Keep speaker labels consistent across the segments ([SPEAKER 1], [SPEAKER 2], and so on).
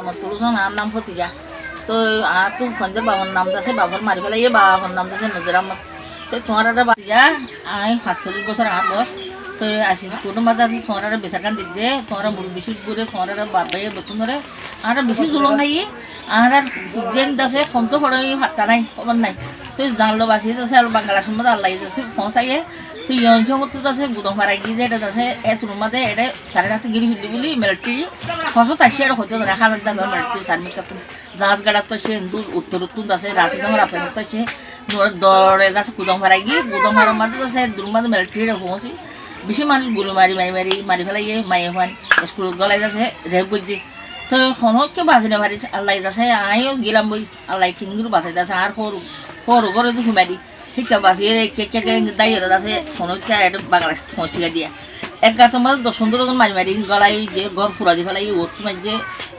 [SPEAKER 1] আমার তুলুন আর নাম ফতিজা তো আর তো খঞ্জের বাবার নাম আছে বাবার মারি ফেলাই বাবার নাম আছে নজর আহমদ তো তোমার একটা বাচ্চা আমি 45 বছর আর বয়স তো আসিস কোনো মাঝে আছে তোমার একটা বেসারকান দিক দিয়ে তোমার মুরগ বেশি করে তোমার একটা বাদ বাইয়ে বেতন ধরে আর বেশি জুলং নাই আর জেন আছে খন্ত পড়ে ভাতটা নাই খবর নাই তো জানলো বাঁচিয়ে আছে আর বাংলাদেশের মধ্যে আল্লাহ আছে পৌঁছাইয়ে তো এই অঞ্চল আছে গুদম পাড়াই গিয়ে এটা আছে এত রুমাতে এটা সাড়ে রাতে গিরি ফেললি বলি মিলিটারি 680 আর হতে 1000 টাকা মিলিটারি সার্মিক জাহাজ গাড়াত তো সে হিন্দু উত্তর আছে রাশিদামের আপেল তো সে দরে আছে গুদম পাড়াই গিয়ে গুদম পাড়ার মাঝে আছে দুর্মাঝে মিলিটারি পৌঁছি বেশি মানুষ গুলো মারি ফেলাইয়ে মাইয়ে ফান স্কুল গলাই যাচ্ছে রেপ বুঝছি তো খনককে বাঁচি না ভারি আল্লাহ যাচ্ছে আমিও গেলাম বই আল্লাহ কিংগুলো বাঁচাই যাচ্ছে আর সরু ঘরে তো ঘুমাই দি ঠিক বাঁচিয়ে কে দায়ী হতে যাচ্ছে খনককে একটা বাংলাদেশ পৌঁছিয়ে দিয়া এক গাছের মাঝে 10-15 জন মারি গলাই যে ঘর ফুরা দি ফেলাই ওর তোমার যে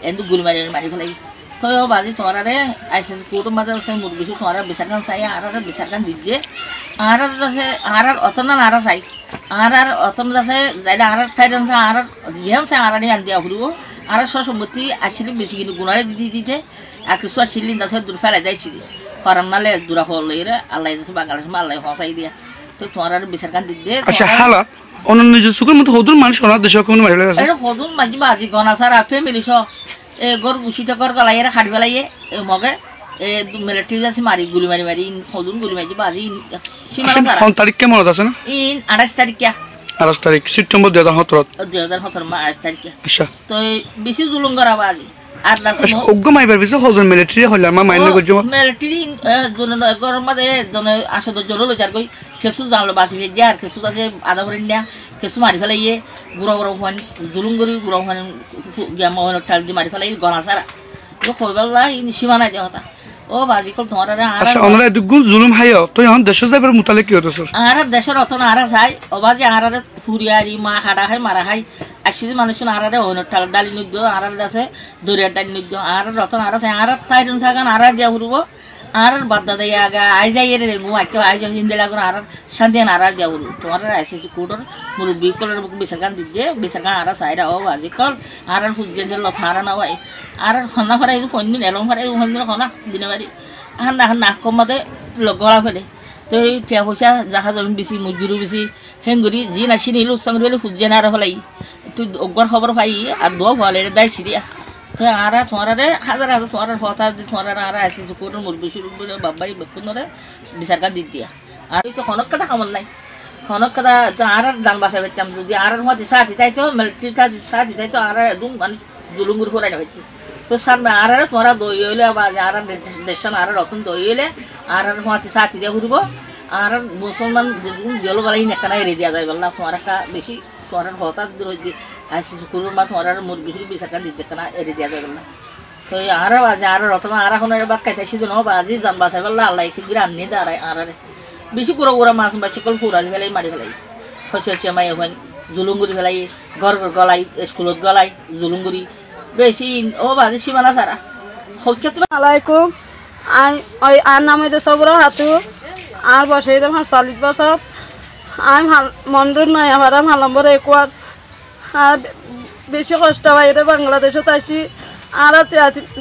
[SPEAKER 1] এমনি গুলি মারি ফেলাই তো বাজি তোমার আইসি কোর্টের মাঝে আছে মুরগি তোমার বিচারখান চাই আর বিচারখান দিক দিয়ে আর আছে আর অতনা নারা চাই আর অতন আছে যাইলে আর ঠাই আর যেহেন চাই আর আন দিয়া ঘুরব আর সম্পত্তি আসলে বেশি কিন্তু গুণারে দিতে আর কিছু আসলে আছে দূর ফেলাই যাইছি করার নালে দূরা হল আল্লাহ বাংলাদেশ আল্লাহ হসাই দিয়া তো তোমার আর বিচারখান দিক দিয়ে
[SPEAKER 2] অনন্য সুখের মতো হদুর মানুষ ওনার দেশে কোনো মারি লাগে
[SPEAKER 1] এটা হদুর মাঝি বাজি গনা সারা ফ্যামিলি সহ গর গুছিটা কর গলাইয়ে খাড়ি ফেলাইয়ে মগে মিলিটারি আছে মারি গুলি মারি হদুন গুলি মারি বাজি সীমানা
[SPEAKER 2] কোন তারিখ কেমন আছে না
[SPEAKER 1] 28 তারিখ
[SPEAKER 2] 28 তারিখ সেপ্টেম্বর
[SPEAKER 1] 2017 28 তারিখ
[SPEAKER 2] আচ্ছা
[SPEAKER 1] তো বেশি জুলুম করা বাজি আর লাস্ট
[SPEAKER 2] ওগো মাইবার বিছে হজন মিলিটারি হল আমা মাইনে গজো
[SPEAKER 1] মিলিটারি জন গরম মাঝে জন আসদ জন লজার কই কেসু জানলো বাসি যে আর কেসু আছে আদা করে নিয়া কেসু মারি ফেলাইয়ে গুড়া ফান জুলুম করি গুড়া ফান গিয়া মহল টাল দি মারি ফেলাই গনা সারা তো কইবাল্লা সীমানা যে হতা ও বাজি কল তোমার আর
[SPEAKER 2] আচ্ছা আমরা দুগু জুলুম হাইও তো এখন দেশ যাবার মুতালে কি হতো স্যার
[SPEAKER 1] আর দেশের রতন আর চাই ওবাজি আর ফুরিয়ারি মা হাড়া খাই মারা খাই আসি মানুষ আর অন্য টাল ডালি নিদ্য আর আছে দরিয়ার ডালি নিদ্য আর রতন আর চাই আর তাই সাগান আর দিয়া ঘুরব আর বাদ্দা দেয় আগা আই যাই রে ঘুমাইতে আই যাই হিন্দি লাগুন আর শান্তি আর দিয়া ঘুরব তোমার আইসিসি কোর্টর মুরব্বী কলের বিচারখান দিতে বিচারখান আর চাইরা ও বাজি কল আর সূর্যের লথা আর না ভাই আর খনা ফরাই ফোন এলম ফরাই ফোন খনা দিনে বাড়ি আর নাক কমাতে গলা ফেলে তো টিয়া পয়সা জাহাজ বেশি মুরগিরও বেশি হেঙ্গুরি যি নাচি নিল উৎসঙ্গ হলে সূর্য না আর ফেলাই তুই অজ্ঞর খবর পাই আর দোয়া ভালো দায়ছি দিয়া তো আর তোমার হাজার হাজার তোমার হতা তোমার আর আসিস কোর্টের মুরগি শুরু করে বাবাই বেক্ষণ বিচারকার দিক দিয়া আর তো খনক কথা খামন নাই খনক কথা তো আর দান বাঁচাই পারতাম যদি আর হতে সাথে তাই তো মিলিটারিটা সাথে তাই তো আর একদম মানে জুলুঙ্গুর করাই না পারতো তো সামনে আর তোমার দই হইলে বা আর দেশের আর রতন দই হইলে আর হতে সাথে দিয়ে ঘুরব আর মুসলমান জল গলাই নেকানা এড়ে দেওয়া যায় বললাম তোমার একটা বেশি তোমার হঠাৎ আসিস করবো বা তোমার মুরগি বিচারকার দিতে কেনা এড়ে দেওয়া যায় বললাম তো আর বাজে আর রতন আর এখন বাদ খাইতে দিন বাজি জান বাঁচাই বললাম আল্লাহ কিন্তু আনি দাঁড়ায় আর বেশি পুরো পুরা মাছ বাচ্চা কল ফুরা ফেলাই মারি ফেলাই খসে মাই ওখানে জুলুঙ্গুরি ফেলাই ঘর গলাই স্কুলত গলাই জুলুঙ্গুরি বেশি ও বাজি সীমানা সারা
[SPEAKER 3] আলাইকুম ওই আর নাম হইতে সবর হাতু আর বসে 40 বছর আমি মন্দির নয় আমার ভালম্বর একবার আর বেশি কষ্ট হয় এটা বাংলাদেশে আসি আর আছে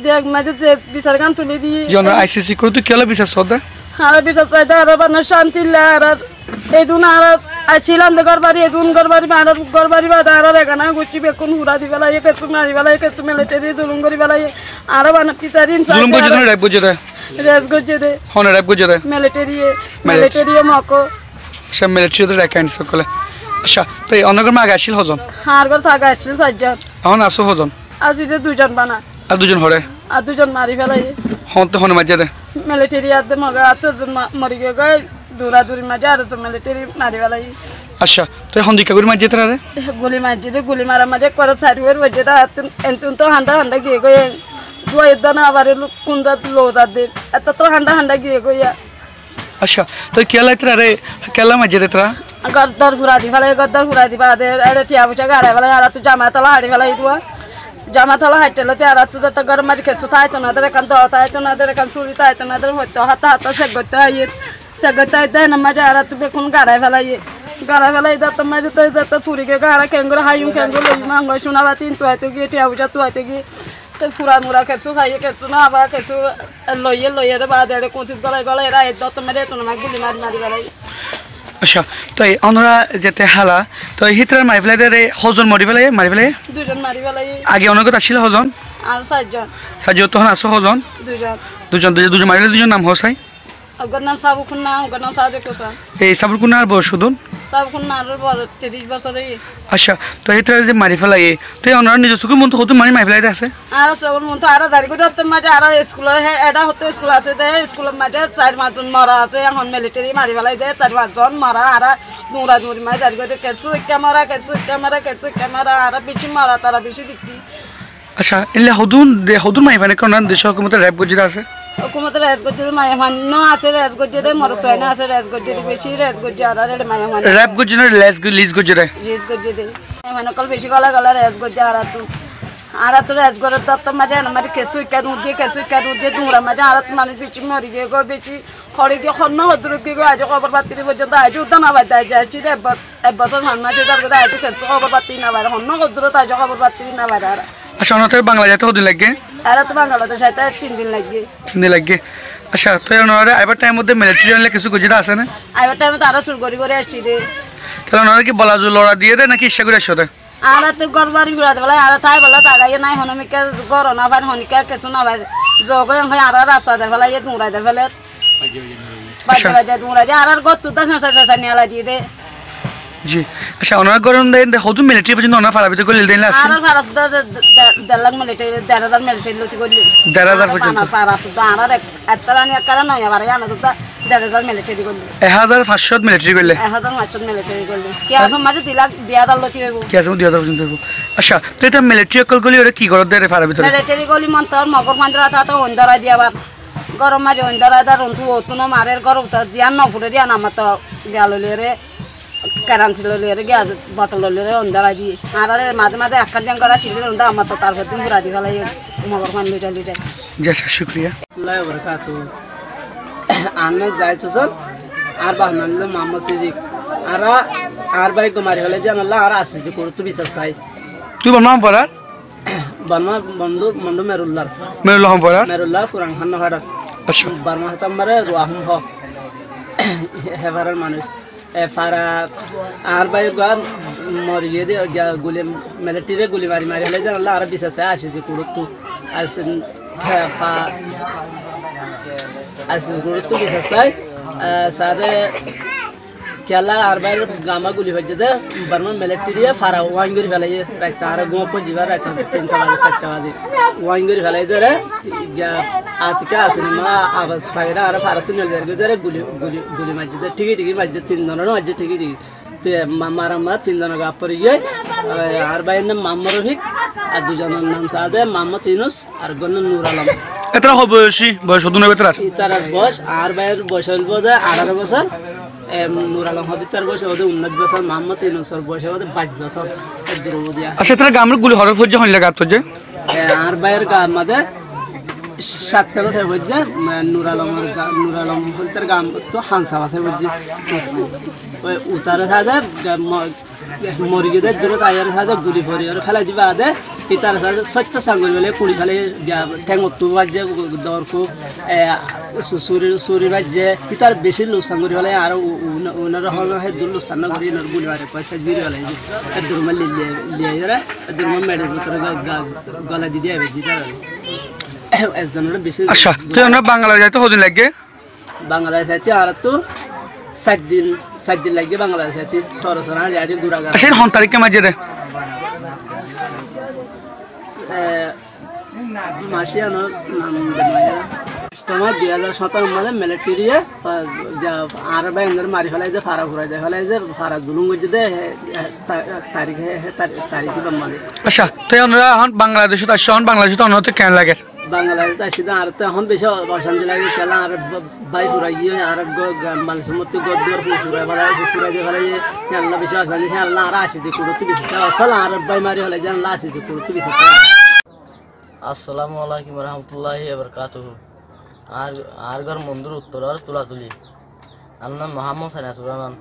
[SPEAKER 3] দেখ মাঝে যে বিচারখান তুলে দিয়ে
[SPEAKER 2] আইসিসি করে তুই কেলা বিচার সদা
[SPEAKER 3] আর বিচার চাইতে আর মানে শান্তি আর এদিন আর ছিলাম ঘর বাড়ি এদিন ঘর বাড়ি আর ঘর বাড়ি বাদ আর এখানে গুছি বেকুন হুড়া দি বেলা কেতু মারি বেলা কেতু মিলিটারি জুলুম করি বেলা আর মানে বিচারি
[SPEAKER 2] জুলুম করছে না রেপ করছে
[SPEAKER 3] রেপ করছে দে
[SPEAKER 2] হন রেপ করছে
[SPEAKER 3] মিলিটারি মকো
[SPEAKER 2] সব মিলিটারি রেকাইন্ড সকলে আচ্ছা তো অনগর মাগ আসিল হজন
[SPEAKER 3] আর ঘর থাকা আসছিল 4 জন
[SPEAKER 2] এখন আসো হজন
[SPEAKER 3] আসি যে 2 জন বানা
[SPEAKER 2] আর 2 জন হরে
[SPEAKER 3] আর 2 জন মারি ফেলাই
[SPEAKER 2] হন তো হন মাঝে দে
[SPEAKER 3] মিলিটারি আতে মগা আতে মরি গয় দূরা দূরি মাঝে আর তো মিলিটারি মারি ফেলাই
[SPEAKER 2] আচ্ছা তো হন দিকা গুলি মাঝে তারে
[SPEAKER 3] গুলি মাঝে দে গুলি মারা মাঝে করে সারিওর বাজে তা এন্তুন তো হান্ডা গিয়ে গয় দুই দানা আবার কুন্দা লোদা দে এত তো হান্ডা গিয়ে গয়া
[SPEAKER 2] আচ্ছা তো কেলা তারে কেলা মাঝে দে তারা
[SPEAKER 3] গদ্দার ফুরা দি বাদে এড়ে টিয়া বুচা গাড়ে ফেলাই আর তো জামাতলা হাড়ি ফেলাই দুয়া জামাতলা হাইটেলতে আর তো গরম মাঝে খেছু তাই তো না কান তো তাই তো না কান চুরি তাই তো না হইতো হাতা সেগতে আইতে না মাঝে আর তো বেকুন গাড়ে ফেলাই তো মাঝে তো ফুরিকে গাড়া কেঙ্গুর হাইম কেঙ্গুর মাঙ্গ শোনাবা তিন তো আইতে গিয়ে টিয়া বুচা তো আইতে গিয়ে ফুরা মুরা কেঁচু খাইয়ে কেঁচু না আবার কেঁচু লইয়ে রে বা দেড়ে কুচিত গলায় এরা এই দত্ত মেরে চুন মাছ গুলি মারি বেড়াই
[SPEAKER 2] আচ্ছা তো অনরা যেতে হালা তো হিতরার মারি ফেলাই হজন মারি ফেলাই
[SPEAKER 3] দুজন মারি বেড়াই
[SPEAKER 2] আগে অনেকত আসছিল হজন
[SPEAKER 3] আর চারজন
[SPEAKER 2] সাজিও তখন আসো হজন দুজন মারিলে দুজন নাম হসাই
[SPEAKER 3] ওর নাম সাবুকুন না ওর নাম সাজে কোসা
[SPEAKER 2] এই সাবুর কোন আর বয়স শুধুন
[SPEAKER 3] সাবুকুন না আর বড় 30 বছরে
[SPEAKER 2] আচ্ছা তো হিতরার যে মারি ফেলাই তো অনরা নিজস্ব মন তো হতো মারি ফেলাই আছে
[SPEAKER 3] আর সবর মন তো আর দাঁড়ি করে হতে মাঝে আর স্কুলে এটা হতে স্কুল আছে দে স্কুলের মাঝে 4-5 জন মরা আছে এখন মিলিটারি মারি ফেলাই দে 4-5 জন মরা আর দৌড়ি মাঝে দাঁড়ি করে কেঁচু ক্যামেরা আর বেশি মারা তারা বেশি দেখি
[SPEAKER 2] আচ্ছা এলে হদুন মারি ফেলে কোন দেশ হুকুমতের র্যাব গজিরা আছে
[SPEAKER 3] হুকুমতের রেজ গজ্জে মায়া মান্য আছে রেজ গজ্জে দে মর তো না আছে রেজ গজ্জে বেশি রেজ গজ্জে আর মায়া মান্য
[SPEAKER 2] র্যাব গজিরা লিজ গজিরা
[SPEAKER 3] দে মানে কল বেশি গলা রেজ গজ্জে আর তো রেজ গরে তো মাঝে আমাদের কেঁচু দিয়ে দুরা মাঝে আর মানুষ বেশি মরি গিয়ে গো বেশি খড়ি গিয়ে খন্ন হদুর গিয়ে আজ খবর পাতি পর্যন্ত আজ উদ্যান আবার যাচ্ছি এক বছর মাঝে তার কথা আজ কেঁচু খবর পাতি না বাইরে খন্ন হদুর আজ খবর পাতি না বাইরে আর
[SPEAKER 2] আচ্ছা ওনাদের বাংলা যাইতে হদিন লাগে
[SPEAKER 3] আর তো বাংলাদেশ আইতে 3 দিন লাগবে
[SPEAKER 2] আচ্ছা তো ওনারা আইবার টাইম মধ্যে মিলিটারি আনলে কিছু গজিরা আছে না
[SPEAKER 3] আইবার টাইমে তারা চুর করে আসছি রে
[SPEAKER 2] তাহলে ওনারা কি বলাজু লড়া দিয়ে দেয় নাকি ইচ্ছা করে আসো
[SPEAKER 3] আর তো গরবারি ঘুরাতে বলে আর তাই বলে তাগাই নাই হনমিকে গর না ভাই হনিকা কিছু না ভাই জগ ভাই আর রাস্তা দে ফেলা ইয়ে দুঁড়াই দে ফেলে বাজে দুঁড়াই দে আর গত তো সাসা নিয়ালা দিয়ে দে
[SPEAKER 2] জি আচ্ছা ওনারা গরম দেন হদু মিলিটারি পর্যন্ত ওনা ফারাবিতে করে দেন আছে
[SPEAKER 3] আর ফারাত দেলাং মিলিটারি 10000 মিলিটারি লতি করলি
[SPEAKER 2] 10000 পর্যন্ত
[SPEAKER 3] ফারাত আর এতরানি একারা নয় আবার জানা তো 10000 মিলিটারি করলি
[SPEAKER 2] 1500 মিলিটারি করলে
[SPEAKER 3] 1500 মিলিটারি করলি কি আসম মাঝে দিয়া দাল লতি হইব
[SPEAKER 2] কি আসম দিয়া দাল পর্যন্ত হইব আচ্ছা তো এটা মিলিটারি কল গলি ওরা কি করে দেয় ফারাবিতে
[SPEAKER 3] মিলিটারি গলি মন্তর মগর মান্দ্রা তা অন্দারা দিয়াবার গরম মাঝে অন্দারা দা রন্তু ওতুনো মারের গরম তা দিয়া নপুরে দিয়া নামা তো গাললে রে কারান্তি ললে গিয়া বোতল ললে অন্দারা দি আর মাঝে একটা জন করা শিখলে অন্দা আমার তো তারপর দিন ঘুরা দি ফেলাই মগর মান লিটা
[SPEAKER 2] জি শুকরিয়া
[SPEAKER 4] আল্লাহ বরকাতু আনে যাইতো সব আর বাহনাল মোহাম্মদ সিদ্দিক আর ভাই কুমারী হলে জান আল্লাহ আর আসে যে করতে বিশ্বাস চাই
[SPEAKER 2] তুই নাম পড়া
[SPEAKER 4] বার্মা বন্ধু মেরুল্লাহ পুরান খান হাড়ার
[SPEAKER 2] আচ্ছা
[SPEAKER 4] বার্মা হাতাম মারে রুয়াহম হ হেভারের মানুষ ফারা আর ভাই গান মরি গিয়ে গুলি মিলিটারি গুলি মারি হলে জান আল্লাহ আর বিশ্বাস চাই আসে যে করতে গুরুত্ব বিশ্বাস চাই সাথে খেলা আর বাইরে গামা গুলি হয়ে যেতে বার্মার মিলিটারি ফারা ওয়াইন করে ফেলাই রাখতে আর গোপন যাবার রাখতে 3টা বাজে 4টা বাজে ওয়াইন করে ফেলাই ধরে আজকে আসেনি মা আওয়াজ পাইরা আর ফারা তুলে ধরে গুলি মারছে ঠিকই মারছে 3 জনের মারছে ঠিকই মামার 3 জনের গাপ পরে গিয়ে আর বাইরের নাম মাম্মা রফিক আর 2 জনের নাম সাদে মোহাম্মদ ইউনুস আর গন্না নূর আলম
[SPEAKER 2] এটা হবে বয়স দুনের ভিতর
[SPEAKER 4] তার বয়স আর বাইরের বয়স হইল 18 বছর নূর আলম হদিতার বয়স 19 বছর মোহাম্মদ ইউনুসের বয়স 22 বছর দ্রৌপদিয়া
[SPEAKER 2] আচ্ছা তারা গামের গুলি হরফ হচ্ছে হইল গাত হচ্ছে
[SPEAKER 4] আর বাইরের গাম মাঝে 7 কথা হচ্ছে নূর আলম হদিতার গাম তো হানসা আছে হচ্ছে ওই উতারে সাদে মরি গিয়ে দূর তাইয়ার সাদে গুলি ভরি আর ফেলা দিবা আদে ইতার সাদে সত্য সাঙ্গরি বলে পুড়ি ফেলে ঠেঙ্গতু বাজে দরকু সুরি বাজে ইতার বেশি লোক সাঙ্গরি বলে আর ওনার হল হে দূর লোক সান্ন করি নর গুলি মারে পয়সা দিরি বলে দূর মাল লিয়ে রে দূর মাল মেডের ভিতরে গলা দি দিয়ে দিতার একজনের বেশি
[SPEAKER 2] আচ্ছা তুই আমরা বাংলাদেশ যাইতে হদিন লাগে
[SPEAKER 4] বাংলাদেশ যাইতে আর তো 7 দিন লাগে বাংলাদেশ যাইতে সরসরা গাড়ি দুরাগা
[SPEAKER 2] আচ্ছা হন তারিখে মাঝে দে
[SPEAKER 4] মাসিয়ানোর নাম তোমার 2017 মাসে মিলিটারি আর বাইন্দর মারি ফেলাই যে ফারা ঘুরাই যায় ফেলাই যে ফারা জুলুম করছে দে তারিখে বাম্মালে
[SPEAKER 2] আচ্ছা তুই আমরা এখন বাংলাদেশে আসছো বাংলাদেশে অন্যতে কেন লাগে
[SPEAKER 4] বাংলাদেশ আসি আর তো এখন বেশি অশান্তি লাগে খেলা আর বাই ফুরাই গিয়ে আর মানুষের মধ্যে গদুয়ার ফুরাই দিয়ে ফেলাই আল্লাহ বেশি অশান্তি আল্লাহ আর আসিছে করতে বেশি আসল আর বাই মারি ফেলাই যে আল্লাহ আসিছে করতে বেশি
[SPEAKER 5] আসসালামু আলাইকুম রহমতুল্লাহি বারাকাতুহু আর ঘর মন্দির উত্তর আর তুলাতুলি আর নাম মোহাম্মদ সাইনাসুর রহমান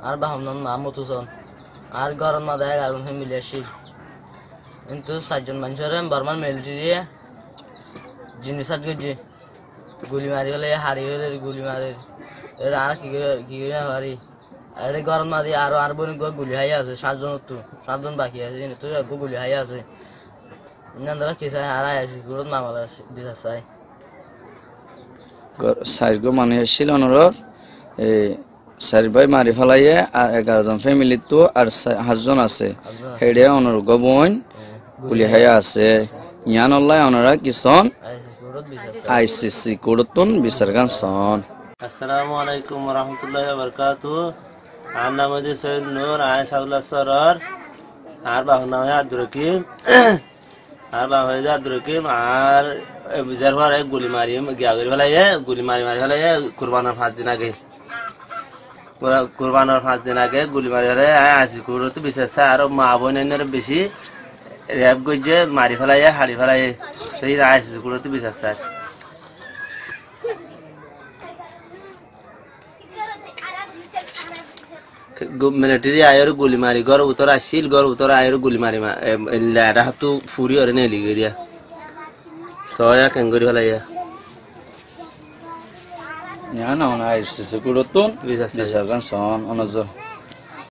[SPEAKER 5] আর বাহম নাম মাহমুদ হুসেন আর ঘরের মাঝে 11 জন মিলে আসি কিন্তু 4জন মানুষের বার্মার মিলিটারি জিনিসাত গেছে গুলি মারি ফেলে হাড়ি হলে গুলি মারে আর কি করে হারি আরে গরম মারি আর বোন গুলি হাই আছে 7জন বাকি আছে তো গুলি হাই আছে নান্দরা কি চাই আর আছে গুরুত মামলা দিশা চাই
[SPEAKER 6] চারগো মানুষ এসেছিল অনুরোধ এই 4 ভাই মারি ফেলাইয়ে আর 11জন ফ্যামিলি তো আর 7জন আছে হেডে অনুরোধ বোন গুলি হাই আছে ইয়ান আল্লাহ ওনারা কিসন আইসিসি কোডতুন বিচার গানসন।
[SPEAKER 7] আসসালামু আলাইকুম ওয়া রাহমাতুল্লাহি ওয়া বারাকাতুহু। আর নাম হচ্ছে সৈয়দ নূর আয় সাউলা সরর আর বাবার নাম হয় আব্দুর রকিম আর বিচার হওয়ার গুলি মারি গিয়া করে ফেলাইয়ে গুলি মারি ফেলাইয়ে কুরবানোর 5 দিন আগে গুলি মারি ফেলাই আসি কুড়ো তো বিচার আর মা বোনের বেশি র্যাব গইছে মারি ফেলাইয়ে হাড়ি ফেলাইয়ে তো এই আসি কুড়ো তো বিচার স্যার মিলিটারি আয়ের গুলি মারি ঘর উত্তর আসছিল ঘর উত্তর আয়ের গুলি মারি লেডা হাতু ফুরি ওরে নেলি গিয়া সয়া কেঙ্গরি ফেলাইয়া
[SPEAKER 6] ইয়ান আইসিসি কোডতুন বিচার গানসন অনজর